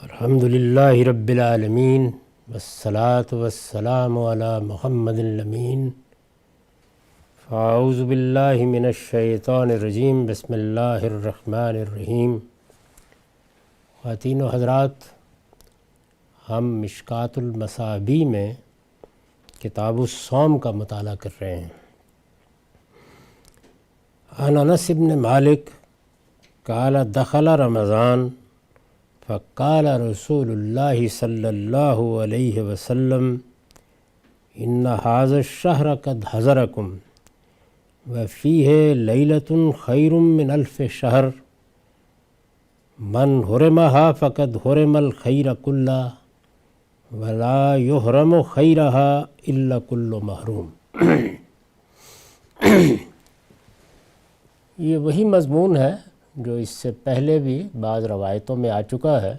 الحمدللہ رب العالمین والصلاة والسلام علی محمد الامین فاعوذ باللہ من الشیطان الرجیم بسم اللہ الرحمن الرحیم۔ خواتین و حضرات، ہم مشکوٰۃ المصابیح میں کتاب الصوم کا مطالعہ کر رہے ہیں۔ عن انس بن مالک قال دخل رمضان فقال رسول اللہ صلی اللہ علیہ وسلم ان هذا الشهر قد حضرکم وفیہ لیلۃ خیر من الف شہر من حرمها فقد حرم الخیر کلہ ولا یحرم خیرها الا کل محروم۔ یہ وہی مضمون ہے جو اس سے پہلے بھی بعض روایتوں میں آ چکا ہے۔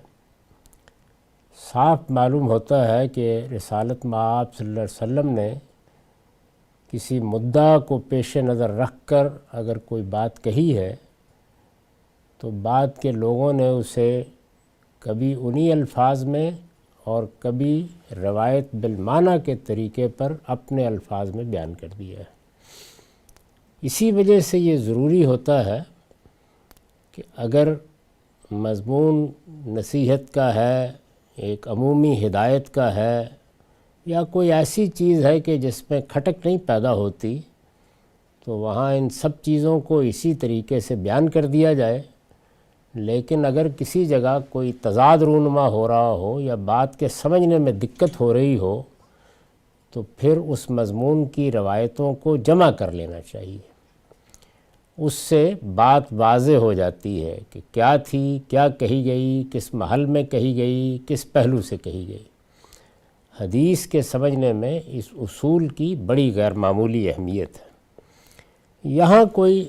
صاف معلوم ہوتا ہے کہ رسالت مآب صلی اللہ علیہ وسلم نے کسی مدعا کو پیش نظر رکھ کر اگر کوئی بات کہی ہے تو بعد کے لوگوں نے اسے کبھی انہی الفاظ میں اور کبھی روایت بالمعنی کے طریقے پر اپنے الفاظ میں بیان کر دیا ہے۔ اسی وجہ سے یہ ضروری ہوتا ہے کہ اگر مضمون نصیحت کا ہے، ایک عمومی ہدایت کا ہے، یا کوئی ایسی چیز ہے کہ جس میں کھٹک نہیں پیدا ہوتی، تو وہاں ان سب چیزوں کو اسی طریقے سے بیان کر دیا جائے۔ لیکن اگر کسی جگہ کوئی تضاد رونما ہو رہا ہو یا بات کے سمجھنے میں دقت ہو رہی ہو تو پھر اس مضمون کی روایتوں کو جمع کر لینا چاہیے۔ اس سے بات واضح ہو جاتی ہے کہ کیا تھی، کیا کہی گئی، کس محل میں کہی گئی، کس پہلو سے کہی گئی۔ حدیث کے سمجھنے میں اس اصول کی بڑی غیر معمولی اہمیت ہے۔ یہاں کوئی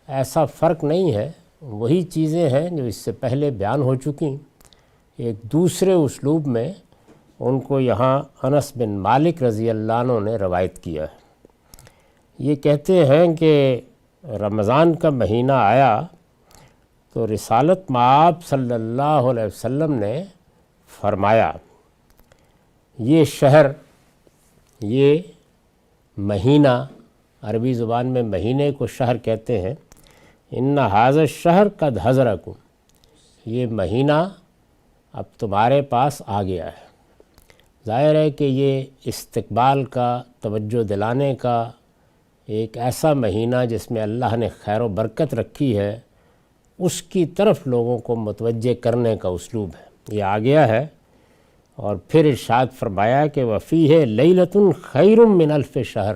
ایسا فرق نہیں ہے، وہی چیزیں ہیں جو اس سے پہلے بیان ہو چکی، ایک دوسرے اسلوب میں ان کو یہاں انس بن مالک رضی اللہ عنہ نے روایت کیا ہے۔ یہ کہتے ہیں کہ رمضان کا مہینہ آیا تو رسالت مآب صلی اللہ علیہ وسلم نے فرمایا، یہ شہر، یہ مہینہ، عربی زبان میں مہینے کو شہر کہتے ہیں، ان هذا الشہر قد حضرکم، یہ مہینہ اب تمہارے پاس آ گیا ہے۔ ظاہر ہے کہ یہ استقبال کا، توجہ دلانے کا ایک ایسا مہینہ جس میں اللہ نے خیر و برکت رکھی ہے، اس کی طرف لوگوں کو متوجہ کرنے کا اسلوب ہے۔ یہ آ گیا ہے، اور پھر ارشاد فرمایا کہ وفیہ لیلۃ خیر من الف شہر،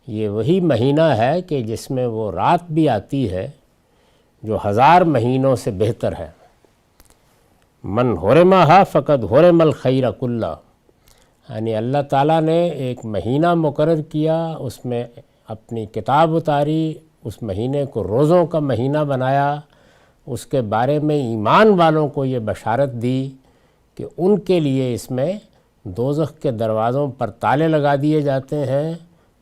یہ وہی مہینہ ہے کہ جس میں وہ رات بھی آتی ہے جو 1000 مہینوں سے بہتر ہے۔ من حرمہا فقد حرم الخیر کلہ، یعنی اللہ تعالیٰ نے ایک مہینہ مقرر کیا، اس میں اپنی کتاب اتاری، اس مہینے کو روزوں کا مہینہ بنایا، اس کے بارے میں ایمان والوں کو یہ بشارت دی کہ ان کے لیے اس میں دوزخ کے دروازوں پر تالے لگا دیے جاتے ہیں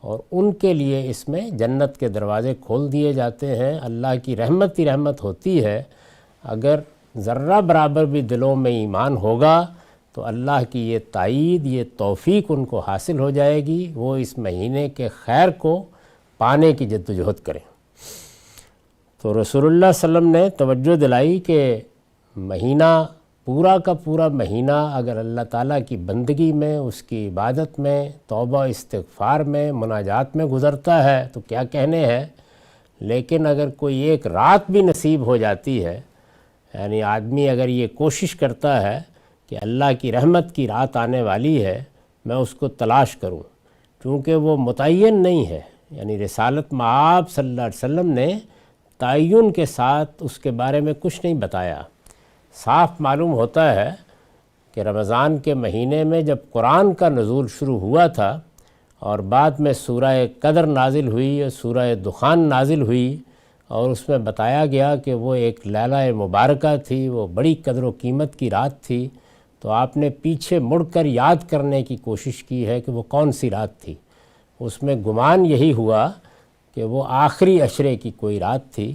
اور ان کے لیے اس میں جنت کے دروازے کھول دیے جاتے ہیں۔ اللہ کی رحمت ہی رحمت ہوتی ہے، اگر ذرہ برابر بھی دلوں میں ایمان ہوگا تو اللہ کی یہ تائید، یہ توفیق ان کو حاصل ہو جائے گی، وہ اس مہینے کے خیر کو پانے کی جدوجہد کریں۔ تو رسول اللہ صلی اللہ علیہ وسلم نے توجہ دلائی کہ مہینہ، پورا کا پورا مہینہ اگر اللہ تعالیٰ کی بندگی میں، اس کی عبادت میں، توبہ استغفار میں، مناجات میں گزرتا ہے تو کیا کہنے ہیں۔ لیکن اگر کوئی ایک رات بھی نصیب ہو جاتی ہے، یعنی آدمی اگر یہ کوشش کرتا ہے کہ اللہ کی رحمت کی رات آنے والی ہے، میں اس کو تلاش کروں، چونکہ وہ متعین نہیں ہے، یعنی رسالت مآب صلی اللہ علیہ وسلم نے تعین کے ساتھ اس کے بارے میں کچھ نہیں بتایا۔ صاف معلوم ہوتا ہے کہ رمضان کے مہینے میں جب قرآن کا نزول شروع ہوا تھا اور بعد میں سورہ قدر نازل ہوئی اور سورہ دخان نازل ہوئی، اور اس میں بتایا گیا کہ وہ ایک لیلہ مبارکہ تھی، وہ بڑی قدر و قیمت کی رات تھی، تو آپ نے پیچھے مڑ کر یاد کرنے کی کوشش کی ہے کہ وہ کون سی رات تھی۔ اس میں گمان یہی ہوا کہ وہ آخری عشرے کی کوئی رات تھی،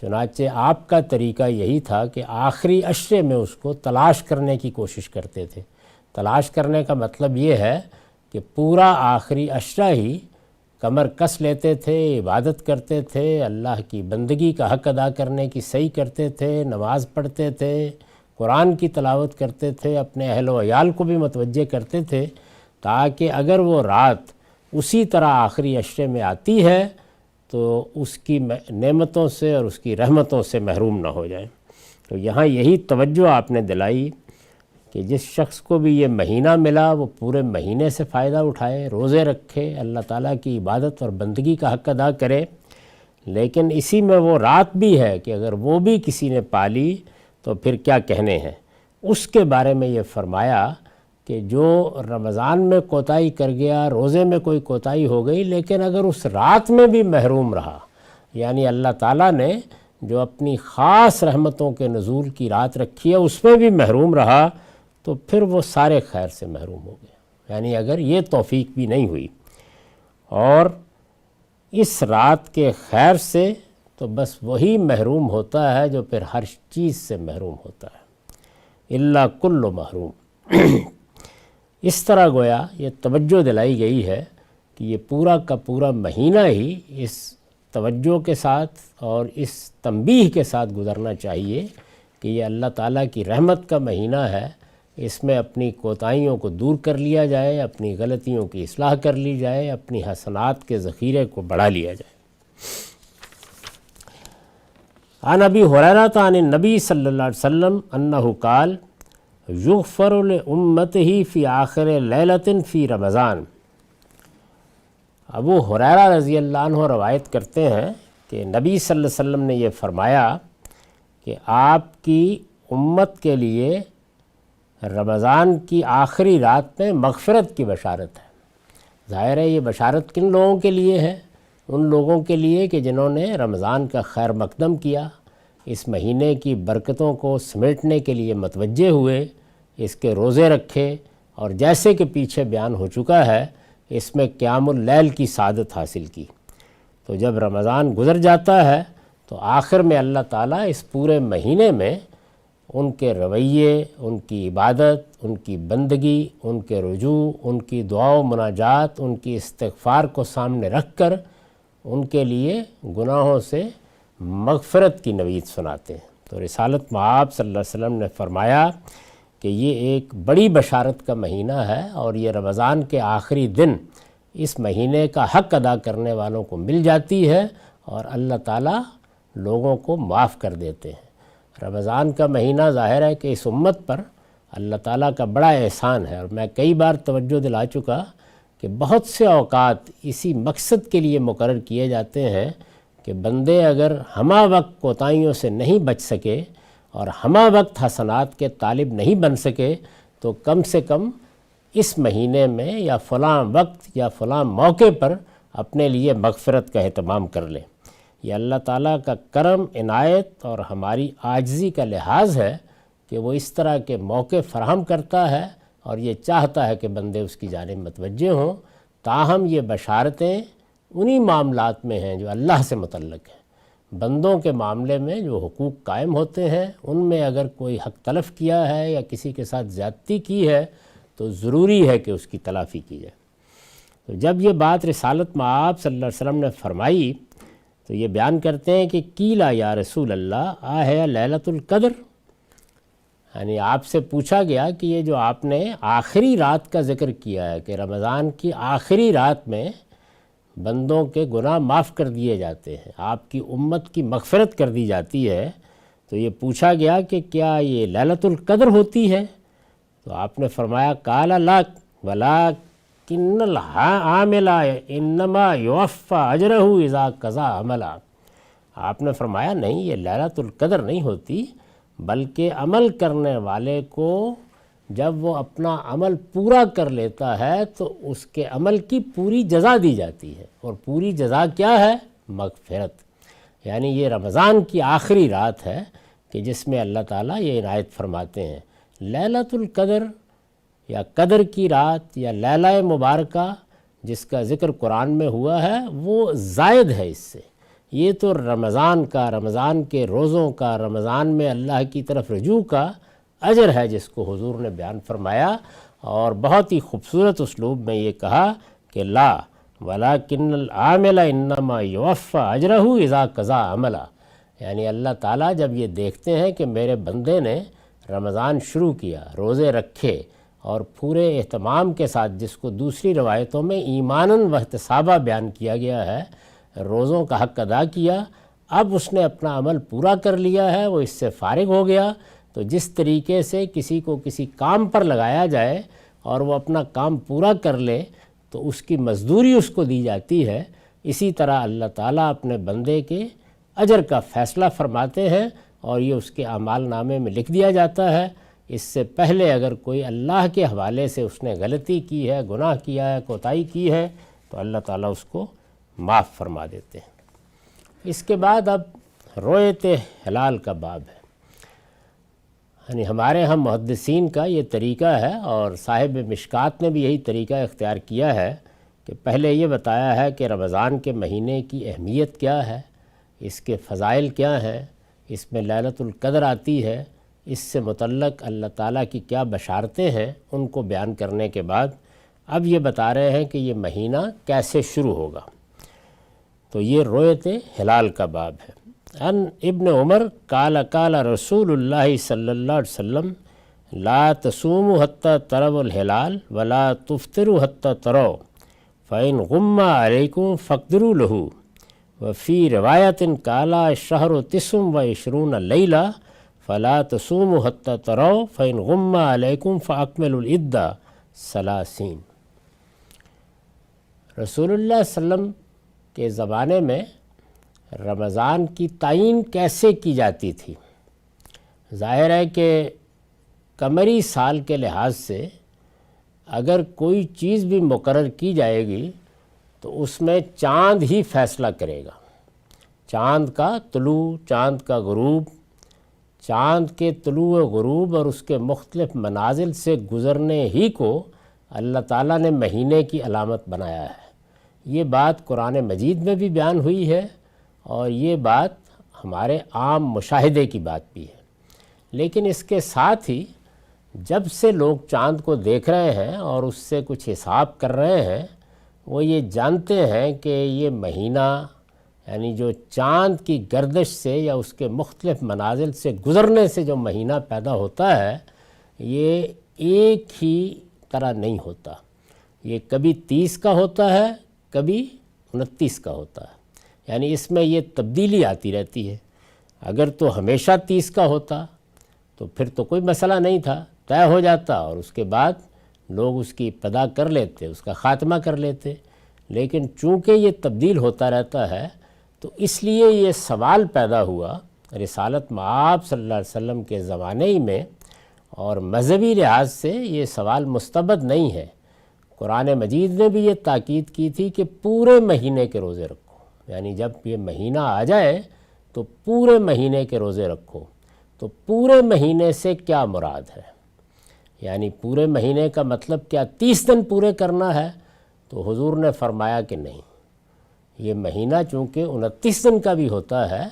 چنانچہ آپ کا طریقہ یہی تھا کہ آخری عشرے میں اس کو تلاش کرنے کی کوشش کرتے تھے۔ تلاش کرنے کا مطلب یہ ہے کہ پورا آخری عشرہ ہی کمر کس لیتے تھے، عبادت کرتے تھے، اللہ کی بندگی کا حق ادا کرنے کی صحیح کرتے تھے، نماز پڑھتے تھے، قرآن کی تلاوت کرتے تھے، اپنے اہل و عیال کو بھی متوجہ کرتے تھے، تاکہ اگر وہ رات اسی طرح آخری عشرے میں آتی ہے تو اس کی نعمتوں سے اور اس کی رحمتوں سے محروم نہ ہو جائیں۔ تو یہاں یہی توجہ آپ نے دلائی کہ جس شخص کو بھی یہ مہینہ ملا وہ پورے مہینے سے فائدہ اٹھائے، روزے رکھے، اللہ تعالیٰ کی عبادت اور بندگی کا حق ادا کرے، لیکن اسی میں وہ رات بھی ہے کہ اگر وہ بھی کسی نے پالی تو پھر کیا کہنے ہیں۔ اس کے بارے میں یہ فرمایا کہ جو رمضان میں کوتاہی کر گیا، روزے میں کوئی کوتاہی ہو گئی، لیکن اگر اس رات میں بھی محروم رہا، یعنی اللہ تعالیٰ نے جو اپنی خاص رحمتوں کے نزول کی رات رکھی ہے اس میں بھی محروم رہا، تو پھر وہ سارے خیر سے محروم ہو گیا۔ یعنی اگر یہ توفیق بھی نہیں ہوئی اور اس رات کے خیر سے، تو بس وہی محروم ہوتا ہے جو پھر ہر چیز سے محروم ہوتا ہے، الا کل محروم۔ اس طرح گویا یہ توجہ دلائی گئی ہے کہ یہ پورا کا پورا مہینہ ہی اس توجہ کے ساتھ اور اس تنبیہ کے ساتھ گزرنا چاہیے کہ یہ اللہ تعالیٰ کی رحمت کا مہینہ ہے، اس میں اپنی کوتاہیوں کو دور کر لیا جائے، اپنی غلطیوں کی اصلاح کر لی جائے، اپنی حسنات کے ذخیرے کو بڑھا لیا جائے۔ عن ابی ہریرہ عن النبی صلی اللہ علیہ وسلم انہ قال یغفر لامتہ فی آخر لیلۃ فی رمضان۔ ابو ہریرہ رضی اللہ عنہ روایت کرتے ہیں کہ نبی صلی اللہ علیہ وسلم نے یہ فرمایا کہ آپ کی امت کے لیے رمضان کی آخری رات میں مغفرت کی بشارت ہے۔ ظاہر ہے یہ بشارت کن لوگوں کے لیے ہے؟ ان لوگوں کے لیے کہ جنہوں نے رمضان کا خیر مقدم کیا، اس مہینے کی برکتوں کو سمیٹنے کے لیے متوجہ ہوئے، اس کے روزے رکھے، اور جیسے کہ پیچھے بیان ہو چکا ہے اس میں قیام اللیل کی سعادت حاصل کی۔ تو جب رمضان گزر جاتا ہے تو آخر میں اللہ تعالیٰ اس پورے مہینے میں ان کے رویے، ان کی عبادت، ان کی بندگی، ان کے رجوع، ان کی دعا و مناجات، ان کی استغفار کو سامنے رکھ کر ان کے لیے گناہوں سے مغفرت کی نوید سناتے ہیں۔ تو رسالت مآب صلی اللہ علیہ وسلم نے فرمایا کہ یہ ایک بڑی بشارت کا مہینہ ہے، اور یہ رمضان کے آخری دن اس مہینے کا حق ادا کرنے والوں کو مل جاتی ہے، اور اللہ تعالیٰ لوگوں کو معاف کر دیتے ہیں۔ رمضان کا مہینہ ظاہر ہے کہ اس امت پر اللہ تعالیٰ کا بڑا احسان ہے، اور میں کئی بار توجہ دلا چکا کہ بہت سے اوقات اسی مقصد کے لیے مقرر کیے جاتے ہیں کہ بندے اگر ہمہ وقت کوتاہیوں سے نہیں بچ سکے اور ہمہ وقت حسنات کے طالب نہیں بن سکے، تو کم سے کم اس مہینے میں یا فلاں وقت یا فلاں موقع پر اپنے لیے مغفرت کا اہتمام کر لیں۔ یہ اللہ تعالیٰ کا کرم، عنایت اور ہماری عاجزی کا لحاظ ہے کہ وہ اس طرح کے موقع فراہم کرتا ہے، اور یہ چاہتا ہے کہ بندے اس کی جانب متوجہ ہوں۔ تاہم یہ بشارتیں انہی معاملات میں ہیں جو اللہ سے متعلق ہیں۔ بندوں کے معاملے میں جو حقوق قائم ہوتے ہیں ان میں اگر کوئی حق تلف کیا ہے یا کسی کے ساتھ زیادتی کی ہے تو ضروری ہے کہ اس کی تلافی کی جائے۔ تو جب یہ بات رسالت مآب صلی اللہ علیہ وسلم نے فرمائی تو یہ بیان کرتے ہیں کہ قیلا یا رسول اللہ آہے لیلۃ القدر، یعنی آپ سے پوچھا گیا کہ یہ جو آپ نے آخری رات کا ذکر کیا ہے کہ رمضان کی آخری رات میں بندوں کے گناہ معاف کر دیے جاتے ہیں، آپ کی امت کی مغفرت کر دی جاتی ہے، تو یہ پوچھا گیا کہ کیا یہ لیلۃ القدر ہوتی ہے؟ تو آپ نے فرمایا قال لا ولکن العامل انما یوفی اجرہ اذا قضا عملا۔ آپ نے فرمایا نہیں، یہ لیلۃ القدر نہیں ہوتی، بلکہ عمل کرنے والے کو جب وہ اپنا عمل پورا کر لیتا ہے تو اس کے عمل کی پوری جزا دی جاتی ہے، اور پوری جزا کیا ہے؟ مغفرت۔ یعنی یہ رمضان کی آخری رات ہے کہ جس میں اللہ تعالیٰ یہ عنایت فرماتے ہیں۔ لیلۃ القدر یا قدر کی رات یا لیلہ مبارکہ جس کا ذکر قرآن میں ہوا ہے وہ زائد ہے اس سے، یہ تو رمضان کا، رمضان کے روزوں کا، رمضان میں اللہ کی طرف رجوع کا اجر ہے جس کو حضور نے بیان فرمایا، اور بہت ہی خوبصورت اسلوب میں یہ کہا کہ لا ولیکن العامل انما یوفی اجرہ اذا قضا عملا، یعنی اللہ تعالیٰ جب یہ دیکھتے ہیں کہ میرے بندے نے رمضان شروع کیا، روزے رکھے اور پورے اہتمام کے ساتھ، جس کو دوسری روایتوں میں ایماناً و احتسابا بیان کیا گیا ہے، روزوں کا حق ادا کیا، اب اس نے اپنا عمل پورا کر لیا ہے، وہ اس سے فارغ ہو گیا، تو جس طریقے سے کسی کو کسی کام پر لگایا جائے اور وہ اپنا کام پورا کر لے تو اس کی مزدوری اس کو دی جاتی ہے، اسی طرح اللہ تعالیٰ اپنے بندے کے اجر کا فیصلہ فرماتے ہیں اور یہ اس کے اعمال نامے میں لکھ دیا جاتا ہے۔ اس سے پہلے اگر کوئی اللہ کے حوالے سے اس نے غلطی کی ہے، گناہ کیا ہے، کوتاہی کی ہے، تو اللہ تعالیٰ اس کو معاف فرما دیتے ہیں۔ اس کے بعد اب رؤیت ہلال کا باب ہے، یعنی ہمارے ہم محدثین کا یہ طریقہ ہے، اور صاحب مشکات نے بھی یہی طریقہ اختیار کیا ہے کہ پہلے یہ بتایا ہے کہ رمضان کے مہینے کی اہمیت کیا ہے، اس کے فضائل کیا ہیں، اس میں لیلۃ القدر آتی ہے، اس سے متعلق اللہ تعالیٰ کی کیا بشارتیں ہیں، ان کو بیان کرنے کے بعد اب یہ بتا رہے ہیں کہ یہ مہینہ کیسے شروع ہوگا۔ تو یہ رؤیت ہلال کا باب ہے۔ ان ابن عمر قال قال رسول اللہ صلی اللہ علیہ وسلم لا تصوموا حتى تروا الہلال ولا تفطروا حتى تروا فإن غم علیکم فاقدروا له وفی روایت قال الشہر 29 لیلہ فلا تصوموا حتى تروا فإن غم علیکم فاکملوا العدۃ 30۔ رسول اللہ صلی اللہ علیہ وسلم کے زمانے میں رمضان کی تعین کیسے کی جاتی تھی؟ ظاہر ہے کہ قمری سال کے لحاظ سے اگر کوئی چیز بھی مقرر کی جائے گی تو اس میں چاند ہی فیصلہ کرے گا، چاند کا طلوع، چاند کا غروب، چاند کے طلوع و غروب اور اس کے مختلف منازل سے گزرنے ہی کو اللہ تعالیٰ نے مہینے کی علامت بنایا ہے۔ یہ بات قرآن مجید میں بھی بیان ہوئی ہے اور یہ بات ہمارے عام مشاہدے کی بات بھی ہے، لیکن اس کے ساتھ ہی جب سے لوگ چاند کو دیکھ رہے ہیں اور اس سے کچھ حساب کر رہے ہیں، وہ یہ جانتے ہیں کہ یہ مہینہ یعنی جو چاند کی گردش سے یا اس کے مختلف منازل سے گزرنے سے جو مہینہ پیدا ہوتا ہے، یہ ایک ہی طرح نہیں ہوتا، یہ کبھی 30 کا ہوتا ہے، کبھی 29 کا ہوتا ہے، یعنی اس میں یہ تبدیلی آتی رہتی ہے۔ اگر تو ہمیشہ 30 کا ہوتا تو پھر تو کوئی مسئلہ نہیں تھا، طے ہو جاتا اور اس کے بعد لوگ اس کی ابتدا کر لیتے، اس کا خاتمہ کر لیتے، لیکن چونکہ یہ تبدیل ہوتا رہتا ہے تو اس لیے یہ سوال پیدا ہوا رسالت مآب صلی اللہ علیہ وسلم کے زمانے ہی میں، اور مذہبی لحاظ سے یہ سوال مستبد نہیں ہے۔ قرآن مجید نے بھی یہ تاکید کی تھی کہ پورے مہینے کے روزے رکھو، یعنی جب یہ مہینہ آ جائے تو پورے مہینے کے روزے رکھو۔ تو پورے مہینے سے کیا مراد ہے؟ یعنی پورے مہینے کا مطلب کیا 30 دن پورے کرنا ہے؟ تو حضور نے فرمایا کہ نہیں، یہ مہینہ چونکہ 29 دن کا بھی ہوتا ہے،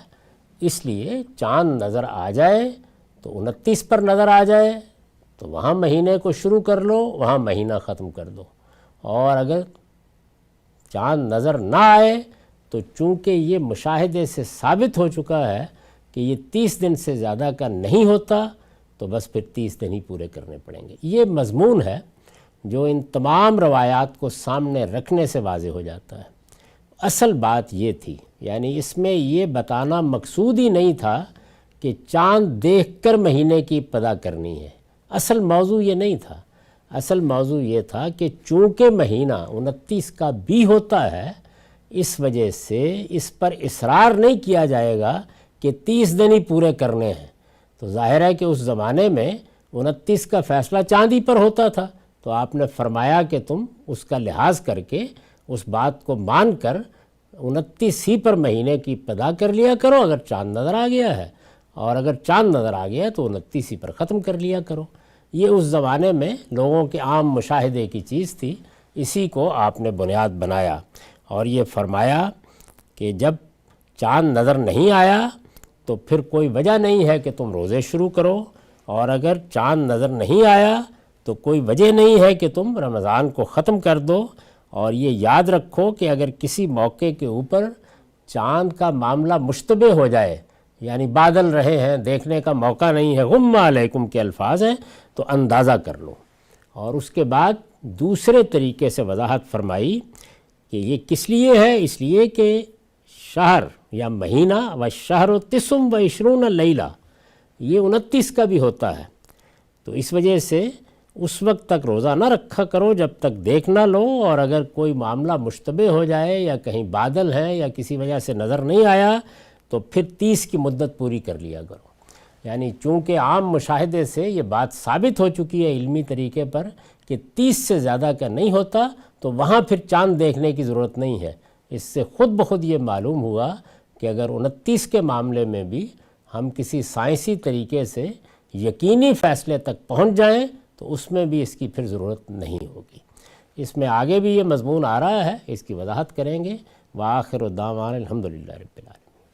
اس لیے چاند نظر آ جائے تو 29 پر نظر آ جائے تو وہاں مہینے کو شروع کر لو، وہاں مہینہ ختم کر دو، اور اگر چاند نظر نہ آئے تو چونکہ یہ مشاہدے سے ثابت ہو چکا ہے کہ یہ 30 دن سے زیادہ کا نہیں ہوتا تو بس پھر 30 دن ہی پورے کرنے پڑیں گے۔ یہ مضمون ہے جو ان تمام روایات کو سامنے رکھنے سے واضح ہو جاتا ہے۔ اصل بات یہ تھی، یعنی اس میں یہ بتانا مقصود ہی نہیں تھا کہ چاند دیکھ کر مہینے کی ابتدا کرنی ہے، اصل موضوع یہ نہیں تھا۔ اصل موضوع یہ تھا کہ چونکہ مہینہ 29 کا بھی ہوتا ہے، اس وجہ سے اس پر اصرار نہیں کیا جائے گا کہ 30 دن ہی پورے کرنے ہیں۔ تو ظاہر ہے کہ اس زمانے میں 29 کا فیصلہ چاند ہی پر ہوتا تھا، تو آپ نے فرمایا کہ تم اس کا لحاظ کر کے اس بات کو مان کر 29 ہی پر مہینے کی ابتدا کر لیا کرو اگر چاند نظر آ گیا ہے، اور اگر چاند نظر آ گیا تو 29 ہی پر ختم کر لیا کرو۔ یہ اس زمانے میں لوگوں کے عام مشاہدے کی چیز تھی، اسی کو آپ نے بنیاد بنایا اور یہ فرمایا کہ جب چاند نظر نہیں آیا تو پھر کوئی وجہ نہیں ہے کہ تم روزے شروع کرو، اور اگر چاند نظر نہیں آیا تو کوئی وجہ نہیں ہے کہ تم رمضان کو ختم کر دو۔ اور یہ یاد رکھو کہ اگر کسی موقع کے اوپر چاند کا معاملہ مشتبہ ہو جائے، یعنی بادل رہے ہیں، دیکھنے کا موقع نہیں ہے، غم علیکم کے الفاظ ہیں، تو اندازہ کر لو۔ اور اس کے بعد دوسرے طریقے سے وضاحت فرمائی کہ یہ کس لیے ہے، اس لیے کہ شہر یا مہینہ و شہر 29 لیلہ یہ 29 کا بھی ہوتا ہے، تو اس وجہ سے اس وقت تک روزہ نہ رکھا کرو جب تک دیکھ نہ لو، اور اگر کوئی معاملہ مشتبہ ہو جائے یا کہیں بادل ہیں یا کسی وجہ سے نظر نہیں آیا تو پھر 30 کی مدت پوری کر لیا کرو۔ یعنی چونکہ عام مشاہدے سے یہ بات ثابت ہو چکی ہے علمی طریقے پر کہ 30 سے زیادہ کا نہیں ہوتا، تو وہاں پھر چاند دیکھنے کی ضرورت نہیں ہے۔ اس سے خود بخود یہ معلوم ہوا کہ اگر 29 کے معاملے میں بھی ہم کسی سائنسی طریقے سے یقینی فیصلے تک پہنچ جائیں تو اس میں بھی اس کی پھر ضرورت نہیں ہوگی۔ اس میں آگے بھی یہ مضمون آ رہا ہے، اس کی وضاحت کریں گے۔ وآخر دعوانا الحمدللہ رب العالمین۔